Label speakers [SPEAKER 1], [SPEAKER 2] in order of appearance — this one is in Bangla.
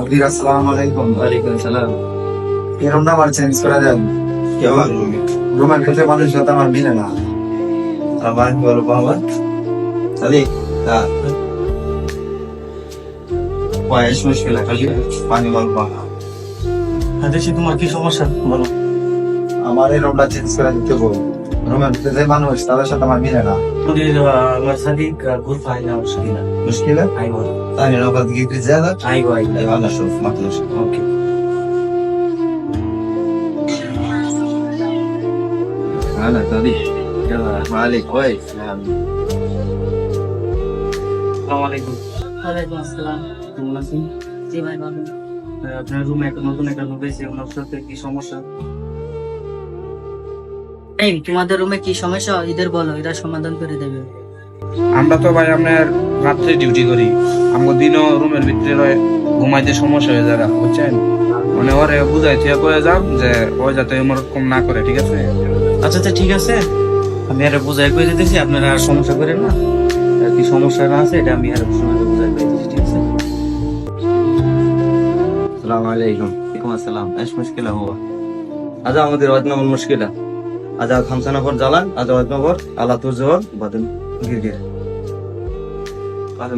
[SPEAKER 1] আবির আসসালামু আলাইকুম।
[SPEAKER 2] ওয়ালাইকুম সালাম।
[SPEAKER 1] এরকম না আমার চেঞ্জ করে দেন।
[SPEAKER 2] কেমন
[SPEAKER 1] রুমের ক্ষেত্রে মানুষের সাথে আমার মিলে না।
[SPEAKER 2] আমার বলো বাবা তাহলে বয়স মুশকিল খালি পানি বলবো দেশে তোমার কি সমস্যা বলো।
[SPEAKER 1] আমার এই রুমটা চেঞ্জ করে দিতে বল। রুমের ভিতরে যে মানুষ তাদের সাথে আমার মিলে না।
[SPEAKER 2] আমার সাথে غرفة هنا مشكلة
[SPEAKER 1] مشكلة؟
[SPEAKER 2] أيوة
[SPEAKER 1] ثاني لو بدك تجيب زيادة؟
[SPEAKER 2] أيوة
[SPEAKER 1] ايوه انا اشوف ما تقلقش.
[SPEAKER 2] أوكي
[SPEAKER 1] هلا صديق. يلا ما عليك كويس.
[SPEAKER 2] السلام عليكم।
[SPEAKER 3] ওয়ালাইকুম আসসালাম।
[SPEAKER 2] কেমন আছেন?
[SPEAKER 3] জি ভাই ভালো।
[SPEAKER 2] আপনার রুমে একটা নতুন একটা রুম পেয়েছি ওনার সাথে কি সমস্যা?
[SPEAKER 3] এই তোমাদের রুমে কি সমস্যা এদের বলো, এরা সমাধান করে দেবে।
[SPEAKER 4] আমরা তো ভাই আপনার রাত্রে ডিউটি করি, আমাদের দিনও রুমের ভিতরে ঘুমাইতে সমস্যা হয়ে যায় বুঝছেন, মানে ওরে বুঝাইতে করে যান যে ও যাতে এরকম না করে, ঠিক আছে?
[SPEAKER 2] আচ্ছা আচ্ছা ঠিক আছে, আমি আর বুঝাই করে দিতেছি, আপনারা আর সমস্যা করেন না। আর কি সমস্যা না আছে এটা আমি আর সময় বুঝাই করে দিতেছি, ঠিক আছে?
[SPEAKER 1] السلام عليكم.
[SPEAKER 2] عليكم السلام. ايش مشكلة هو؟ هذا আমাদের عندنا من مشكلة. هذا 5 نفر زعلان، هذا 1 نفر على طول زوال بعدين غير بعد